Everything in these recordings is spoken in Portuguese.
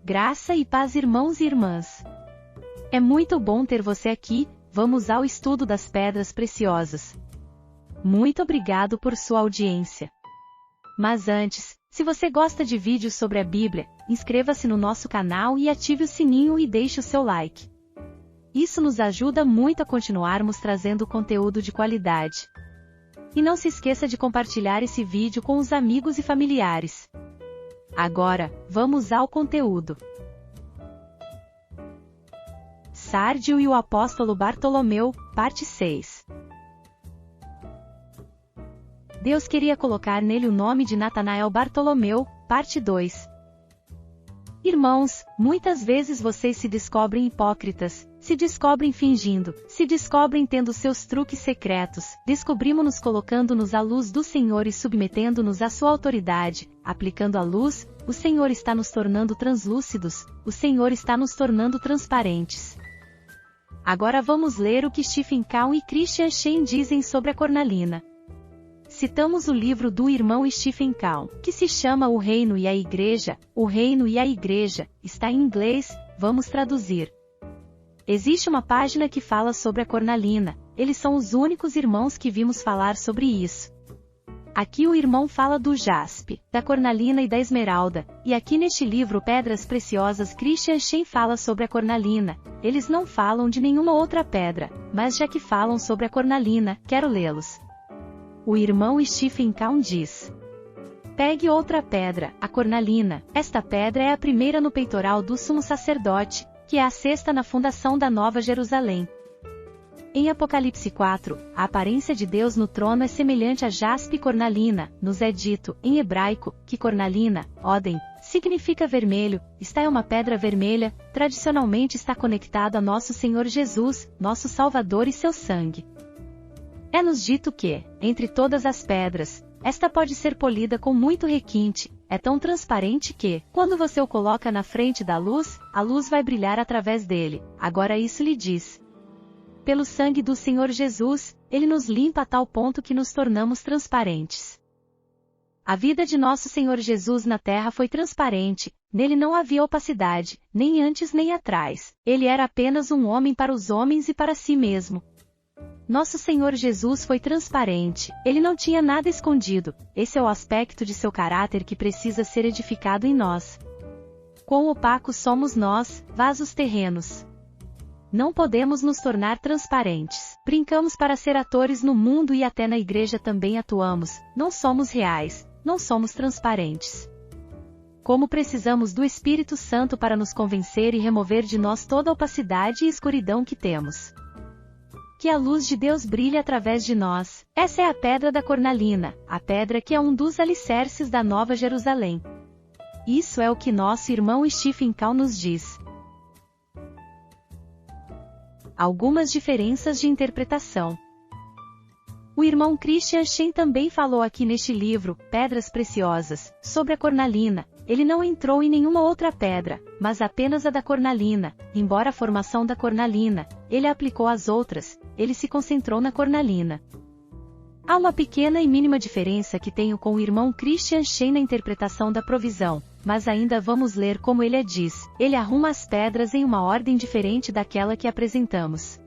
Graça e paz, irmãos e irmãs. É muito bom ter você aqui. Vamos ao estudo das pedras preciosas. Muito obrigado por sua audiência. Mas antes, se você gosta de vídeos sobre a Bíblia, inscreva-se no nosso canal e ative o sininho e deixe o seu like. Isso nos ajuda muito a continuarmos trazendo conteúdo de qualidade. E não se esqueça de compartilhar esse vídeo com os amigos e familiares. Agora, vamos ao conteúdo. Sárdio e o apóstolo Bartolomeu, parte 6. Deus queria colocar nele o nome de Natanael Bartolomeu, parte 2. Irmãos, muitas vezes vocês se descobrem hipócritas, se descobrem fingindo, se descobrem tendo seus truques secretos, descobrimos-nos colocando-nos à luz do Senhor e submetendo-nos à sua autoridade, aplicando a luz, o Senhor está nos tornando translúcidos, o Senhor está nos tornando transparentes. Agora vamos ler o que Stephen Cowan e Christian Shane dizem sobre a cornalina. Citamos o livro do irmão Stephen Cowan, que se chama O Reino e a Igreja. O Reino e a Igreja, está em inglês, vamos traduzir. Existe uma página que fala sobre a cornalina, eles são os únicos irmãos que vimos falar sobre isso. Aqui o irmão fala do jaspe, da cornalina e da esmeralda, e aqui neste livro Pedras Preciosas Christian Shane fala sobre a cornalina. Eles não falam de nenhuma outra pedra, mas já que falam sobre a cornalina, quero lê-los. O irmão Stephen Cowan diz: pegue outra pedra, a cornalina. Esta pedra é a primeira no peitoral do sumo sacerdote, que é a sexta na fundação da Nova Jerusalém. Em Apocalipse 4, a aparência de Deus no trono é semelhante a jaspe e cornalina. Nos é dito, em hebraico, que cornalina, Odem, significa vermelho. Esta é uma pedra vermelha, tradicionalmente está conectada a nosso Senhor Jesus, nosso Salvador e seu sangue. É-nos dito que, entre todas as pedras, esta pode ser polida com muito requinte, é tão transparente que, quando você o coloca na frente da luz, a luz vai brilhar através dele. Agora isso lhe diz: pelo sangue do Senhor Jesus, ele nos limpa a tal ponto que nos tornamos transparentes. A vida de nosso Senhor Jesus na terra foi transparente, nele não havia opacidade, nem antes nem atrás, ele era apenas um homem para os homens e para si mesmo. Nosso Senhor Jesus foi transparente, ele não tinha nada escondido, esse é o aspecto de seu caráter que precisa ser edificado em nós. Quão opacos somos nós, vasos terrenos. Não podemos nos tornar transparentes. Brincamos para ser atores no mundo e até na igreja também atuamos, não somos reais, não somos transparentes. Como precisamos do Espírito Santo para nos convencer e remover de nós toda a opacidade e escuridão que temos. Que a luz de Deus brilhe através de nós. Essa é a pedra da cornalina, a pedra que é um dos alicerces da Nova Jerusalém. Isso é o que nosso irmão Stephen Cowan nos diz. Algumas diferenças de interpretação. O irmão Christian Shane também falou aqui neste livro, Pedras Preciosas, sobre a cornalina. Ele não entrou em nenhuma outra pedra, mas apenas a da cornalina. Embora a formação da cornalina, ele aplicou às outras, ele se concentrou na cornalina. Há uma pequena e mínima diferença que tenho com o irmão Christian Shane na interpretação da provisão, mas ainda vamos ler como ele a diz. Ele arruma as pedras em uma ordem diferente daquela que apresentamos.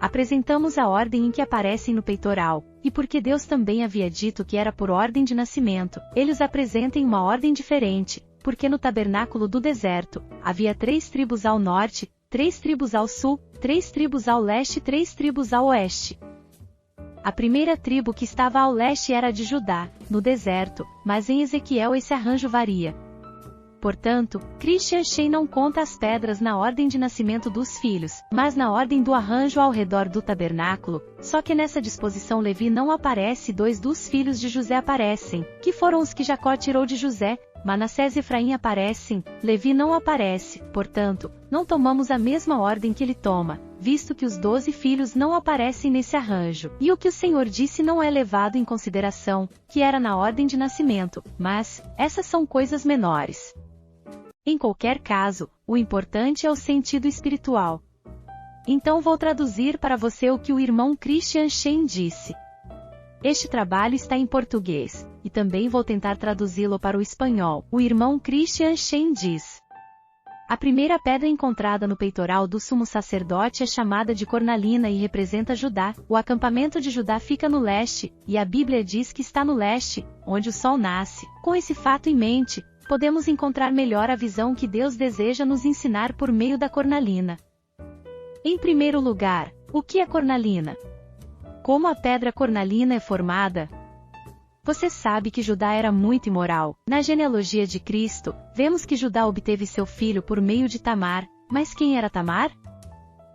Apresentamos a ordem em que aparecem no peitoral, e porque Deus também havia dito que era por ordem de nascimento, ele os apresenta em uma ordem diferente, porque no tabernáculo do deserto, havia 3 tribos ao norte, 3 tribos ao sul, 3 tribos ao leste e 3 tribos ao oeste. A primeira tribo que estava ao leste era a de Judá, no deserto, mas em Ezequiel esse arranjo varia. Portanto, Christian Shane não conta as pedras na ordem de nascimento dos filhos, mas na ordem do arranjo ao redor do tabernáculo, só que nessa disposição Levi não aparece e 2 dos filhos de José aparecem, que foram os que Jacó tirou de José. Manassés e Efraim aparecem, Levi não aparece, portanto, não tomamos a mesma ordem que ele toma, visto que os 12 filhos não aparecem nesse arranjo, e o que o Senhor disse não é levado em consideração, que era na ordem de nascimento, mas, essas são coisas menores. Em qualquer caso, o importante é o sentido espiritual. Então vou traduzir para você o que o irmão Christian Shane disse. Este trabalho está em português, e também vou tentar traduzi-lo para o espanhol. O irmão Christian Shane diz: A primeira pedra encontrada no peitoral do sumo sacerdote é chamada de cornalina e representa Judá. O acampamento de Judá fica no leste, e a Bíblia diz que está no leste, onde o sol nasce. Com esse fato em mente, podemos encontrar melhor a visão que Deus deseja nos ensinar por meio da cornalina. Em primeiro lugar, o que é cornalina? Como a pedra cornalina é formada? Você sabe que Judá era muito imoral. Na genealogia de Cristo, vemos que Judá obteve seu filho por meio de Tamar. Mas quem era Tamar?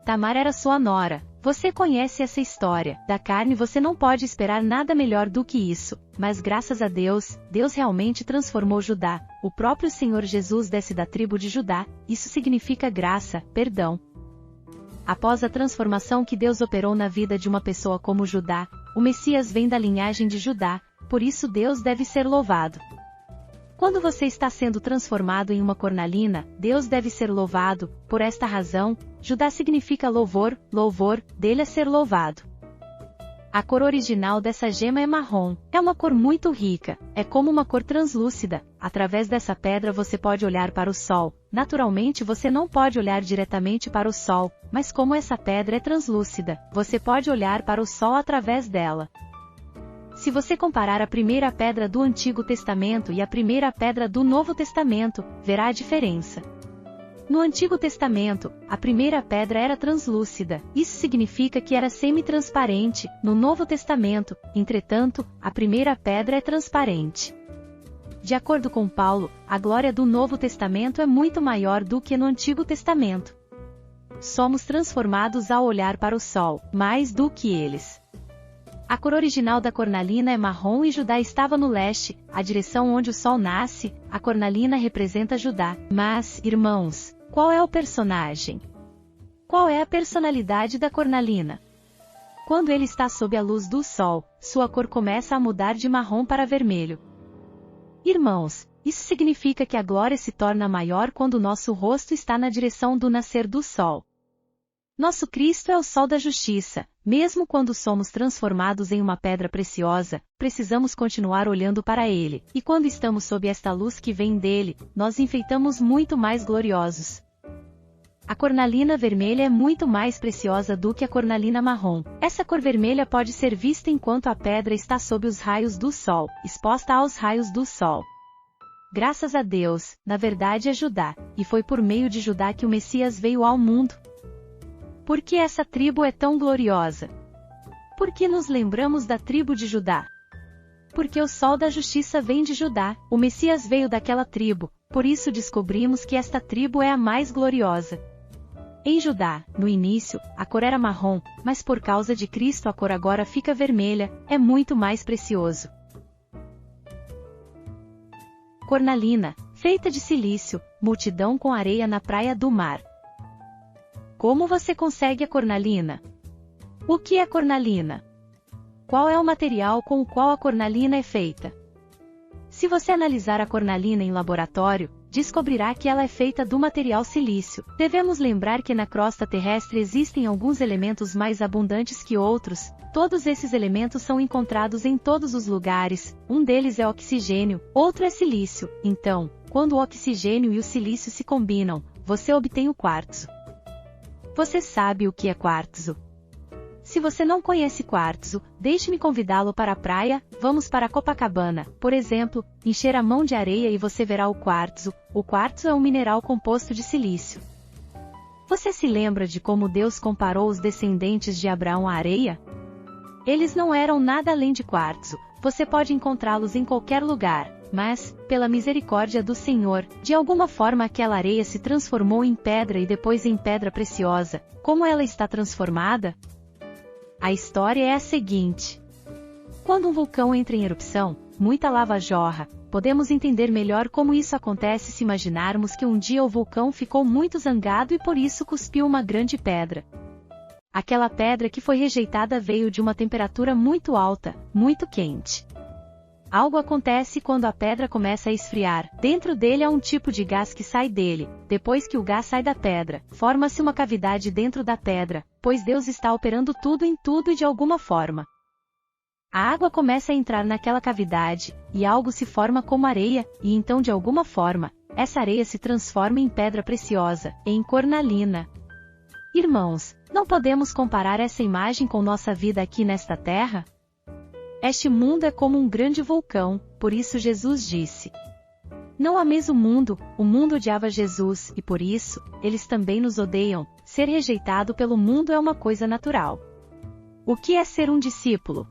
Tamar era sua nora. Você conhece essa história. Da carne você não pode esperar nada melhor do que isso. Mas graças a Deus, Deus realmente transformou Judá. O próprio Senhor Jesus desce da tribo de Judá. Isso significa graça, perdão. Após a transformação que Deus operou na vida de uma pessoa como Judá, o Messias vem da linhagem de Judá. Por isso Deus deve ser louvado. Quando você está sendo transformado em uma cornalina, Deus deve ser louvado. Por esta razão, Judá significa louvor, louvor, dele é ser louvado. A cor original dessa gema é marrom. É uma cor muito rica, é como uma cor translúcida. Através dessa pedra você pode olhar para o sol. Naturalmente você não pode olhar diretamente para o sol, mas como essa pedra é translúcida, você pode olhar para o sol através dela. Se você comparar a primeira pedra do Antigo Testamento e a primeira pedra do Novo Testamento, verá a diferença. No Antigo Testamento, a primeira pedra era translúcida. Isso significa que era semi-transparente. No Novo Testamento, entretanto, a primeira pedra é transparente. De acordo com Paulo, a glória do Novo Testamento é muito maior do que no Antigo Testamento. Somos transformados ao olhar para o sol, mais do que eles. A cor original da cornalina é marrom e Judá estava no leste, a direção onde o sol nasce. A cornalina representa Judá. Mas, irmãos, qual é o personagem? Qual é a personalidade da cornalina? Quando ele está sob a luz do sol, sua cor começa a mudar de marrom para vermelho. Irmãos, isso significa que a glória se torna maior quando nosso rosto está na direção do nascer do sol. Nosso Cristo é o sol da justiça. Mesmo quando somos transformados em uma pedra preciosa, precisamos continuar olhando para ele, e quando estamos sob esta luz que vem dele, nós enfeitamos muito mais gloriosos. A cornalina vermelha é muito mais preciosa do que a cornalina marrom. Essa cor vermelha pode ser vista enquanto a pedra está sob os raios do sol, exposta aos raios do sol. Graças a Deus, na verdade é Judá, e foi por meio de Judá que o Messias veio ao mundo. Por que essa tribo é tão gloriosa? Por que nos lembramos da tribo de Judá? Porque o sol da justiça vem de Judá, o Messias veio daquela tribo, por isso descobrimos que esta tribo é a mais gloriosa. Em Judá, no início, a cor era marrom, mas por causa de Cristo a cor agora fica vermelha, é muito mais precioso. Cornalina, feita de silício, multidão com areia na praia do mar. Como você consegue a cornalina? O que é cornalina? Qual é o material com o qual a cornalina é feita? Se você analisar a cornalina em laboratório, descobrirá que ela é feita do material silício. Devemos lembrar que na crosta terrestre existem alguns elementos mais abundantes que outros. Todos esses elementos são encontrados em todos os lugares. Um deles é oxigênio, outro é silício. Então, quando o oxigênio e o silício se combinam, você obtém o quartzo. Você sabe o que é quartzo? Se você não conhece quartzo, deixe-me convidá-lo para a praia. Vamos para Copacabana, por exemplo, encher a mão de areia e você verá o quartzo. O quartzo é um mineral composto de silício. Você se lembra de como Deus comparou os descendentes de Abraão à areia? Eles não eram nada além de quartzo. Você pode encontrá-los em qualquer lugar. Mas, pela misericórdia do Senhor, de alguma forma aquela areia se transformou em pedra e depois em pedra preciosa. Como ela está transformada? A história é a seguinte. Quando um vulcão entra em erupção, muita lava jorra. Podemos entender melhor como isso acontece se imaginarmos que um dia o vulcão ficou muito zangado e por isso cuspiu uma grande pedra. Aquela pedra que foi rejeitada veio de uma temperatura muito alta, muito quente. Algo acontece quando a pedra começa a esfriar. Dentro dele há um tipo de gás que sai dele. Depois que o gás sai da pedra, forma-se uma cavidade dentro da pedra, pois Deus está operando tudo em tudo e de alguma forma. A água começa a entrar naquela cavidade, e algo se forma como areia, e então de alguma forma, essa areia se transforma em pedra preciosa, em cornalina. Irmãos, não podemos comparar essa imagem com nossa vida aqui nesta terra? Este mundo é como um grande vulcão, por isso Jesus disse: não ameis o mundo odiava Jesus, e por isso, eles também nos odeiam. Ser rejeitado pelo mundo é uma coisa natural. O que é ser um discípulo?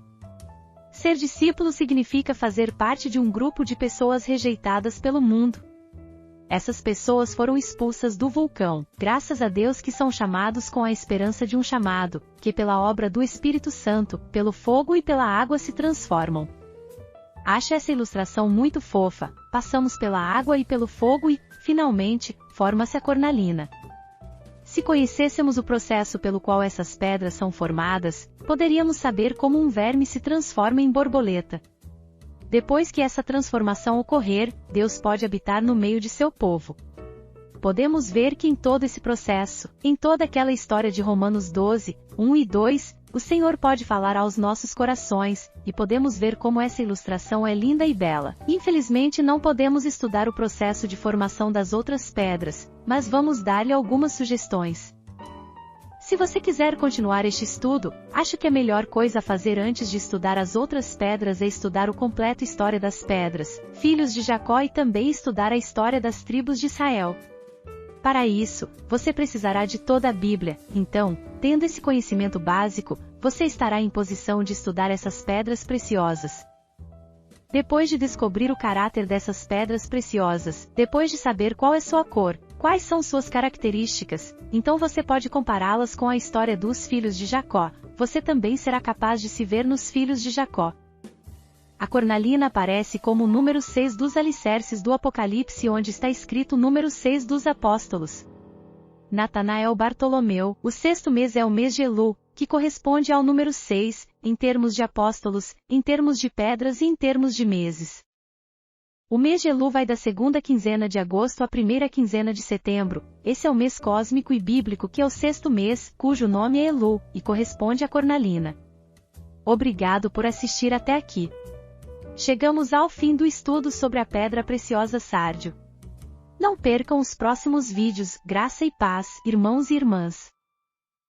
Ser discípulo significa fazer parte de um grupo de pessoas rejeitadas pelo mundo. Essas pessoas foram expulsas do vulcão, graças a Deus que são chamados com a esperança de um chamado, que pela obra do Espírito Santo, pelo fogo e pela água se transformam. Acho essa ilustração muito fofa. Passamos pela água e pelo fogo e, finalmente, forma-se a cornalina. Se conhecêssemos o processo pelo qual essas pedras são formadas, poderíamos saber como um verme se transforma em borboleta. Depois que essa transformação ocorrer, Deus pode habitar no meio de seu povo. Podemos ver que em todo esse processo, em toda aquela história de Romanos 12, 1 e 2, o Senhor pode falar aos nossos corações, e podemos ver como essa ilustração é linda e bela. Infelizmente não podemos estudar o processo de formação das outras pedras, mas vamos dar-lhe algumas sugestões. Se você quiser continuar este estudo, acho que a melhor coisa a fazer antes de estudar as outras pedras é estudar o completo História das Pedras, Filhos de Jacó e também estudar a história das tribos de Israel. Para isso, você precisará de toda a Bíblia, então, tendo esse conhecimento básico, você estará em posição de estudar essas pedras preciosas. Depois de descobrir o caráter dessas pedras preciosas, depois de saber qual é sua cor, quais são suas características, então você pode compará-las com a história dos filhos de Jacó. Você também será capaz de se ver nos filhos de Jacó. A cornalina aparece como o número 6 dos alicerces do Apocalipse, onde está escrito o número 6 dos apóstolos. Natanael Bartolomeu, o sexto mês é o mês de Elu, que corresponde ao número 6, em termos de apóstolos, em termos de pedras e em termos de meses. O mês de Elu vai da segunda quinzena de agosto à primeira quinzena de setembro. Esse é o mês cósmico e bíblico que é o sexto mês, cujo nome é Elu, e corresponde à cornalina. Obrigado por assistir até aqui. Chegamos ao fim do estudo sobre a pedra preciosa sárdio. Não percam os próximos vídeos. Graça e paz, irmãos e irmãs.